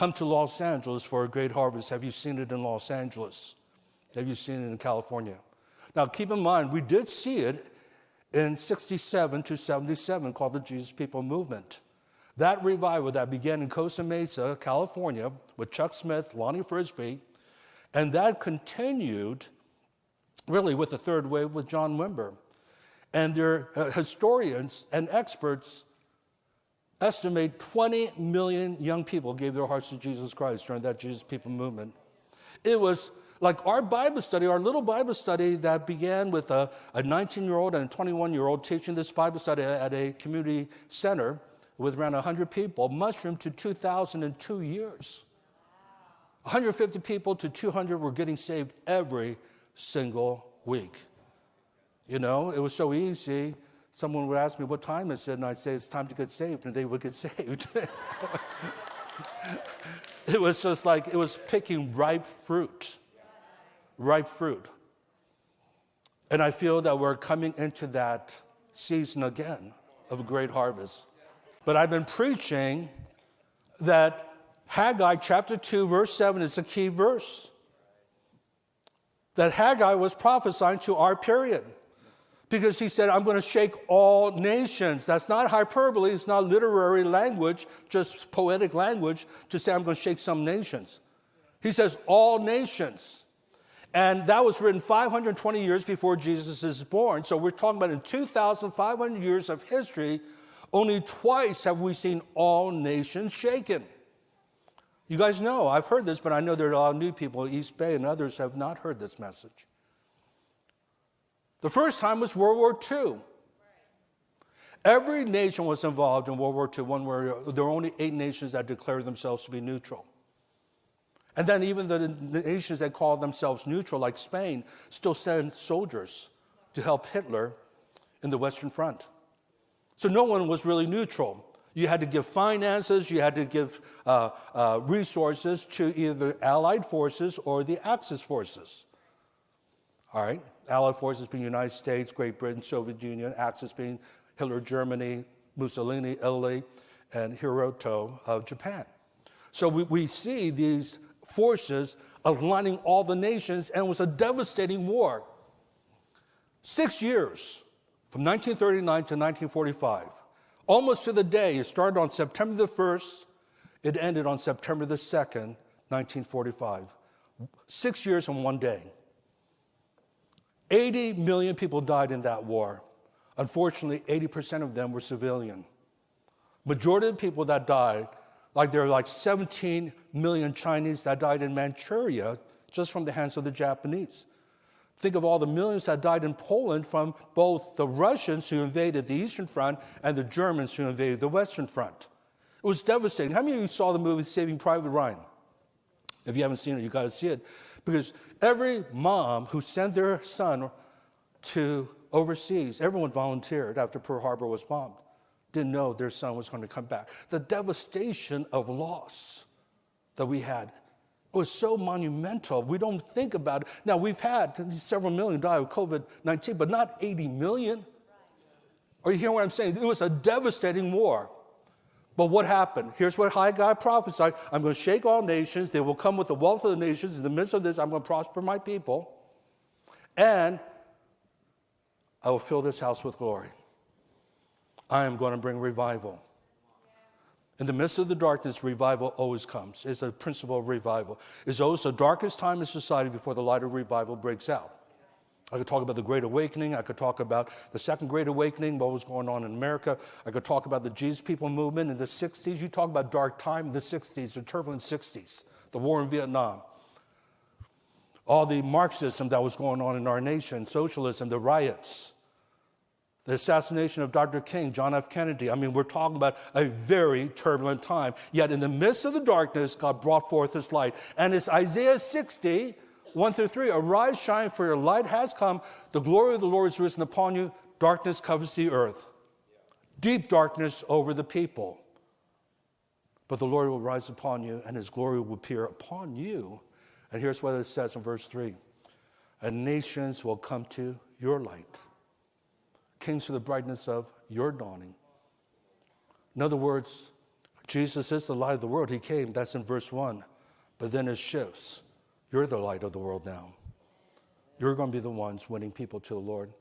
come to Los Angeles for a great harvest. Have you seen it in Los Angeles? Have you seen it in California? Now, keep in mind, we did see it in 67 to 77 called the Jesus People Movement. That revival that began in Costa Mesa, California, with Chuck Smith, Lonnie Frisbee, and that continued really with the third wave with John Wimber. And their historians and experts estimate 20 million young people gave their hearts to Jesus Christ during that Jesus People Movement. It was like our Bible study, our little Bible study that began with a 19-year-old and a 21-year-old teaching this Bible study at a community center with around 100 people, mushroomed to 2,000 in 2 years. 150 people to 200 were getting saved every single week. You know, it was so easy. Someone would ask me what time is it, and I'd say it's time to get saved, and they would get saved. It was just like, it was picking ripe fruit. Ripe fruit. And I feel that we're coming into that season again of a great harvest. But I've been preaching that Haggai chapter 2, verse 7 is a key verse. That Haggai was prophesying to our period. Because he said, I'm going to shake all nations. That's not hyperbole. It's not literary language, just poetic language to say I'm going to shake some nations. He says all nations. And that was written 520 years before Jesus is born. So we're talking about in 2,500 years of history, only twice have we seen all nations shaken. You guys know, I've heard this, but I know there are a lot of new people at East Bay and others have not heard this message. The first time was World War II. Every nation was involved in World War II. There were only 8 nations that declared themselves to be neutral. And then even the nations that called themselves neutral, like Spain, still sent soldiers to help Hitler in the Western Front. So no one was really neutral. You had to give finances, you had to give resources to either Allied forces or the Axis forces. All right, Allied forces being United States, Great Britain, Soviet Union, Axis being Hitler, Germany, Mussolini, Italy, and Hirohito of Japan. So we see these forces aligning all the nations, and it was a devastating war. 6 years, from 1939 to 1945, almost to the day. It started on September the 1st, it ended on September the 2nd, 1945. 6 years and 1 day. 80 million people died in that war. Unfortunately, 80% of them were civilian. Majority of the people that died, like there are like 17 million Chinese that died in Manchuria just from the hands of the Japanese. Think of all the millions that died in Poland from both the Russians who invaded the Eastern Front and the Germans who invaded the Western Front. It was devastating. How many of you saw the movie Saving Private Ryan? If you haven't seen it, you got to see it. Because every mom who sent their son to overseas, everyone volunteered after Pearl Harbor was bombed. Didn't know their son was going to come back. The devastation of loss that we had was so monumental. We don't think about it. Now, we've had several million die of COVID-19, but not 80 million. Are you hearing what I'm saying? It was a devastating war. But what happened? Here's what Haggai prophesied. I'm going to shake all nations. They will come with the wealth of the nations. In the midst of this, I'm going to prosper my people. And I will fill this house with glory. I am going to bring revival. In the midst of the darkness, revival always comes. It's a principle of revival. It's always the darkest time in society before the light of revival breaks out. I could talk about the Great Awakening. I could talk about the Second Great Awakening, what was going on in America. I could talk about the Jesus People Movement in the 60s. You talk about dark time in the 60s, the turbulent 60s, the war in Vietnam. All the Marxism that was going on in our nation, socialism, the riots, the assassination of Dr. King, John F. Kennedy. I mean, we're talking about a very turbulent time. Yet in the midst of the darkness, God brought forth his light. And it's Isaiah 60, 1-3. Arise, shine, for your light has come. The glory of the Lord is risen upon you. Darkness covers the earth. Deep darkness over the people. But the Lord will rise upon you, and his glory will appear upon you. And here's what it says in verse 3. And nations will come to your light. Kings to the brightness of your dawning. In other words, Jesus is the light of the world. He came, that's in verse 1. But then it shifts. You're the light of the world now. You're going to be the ones winning people to the Lord.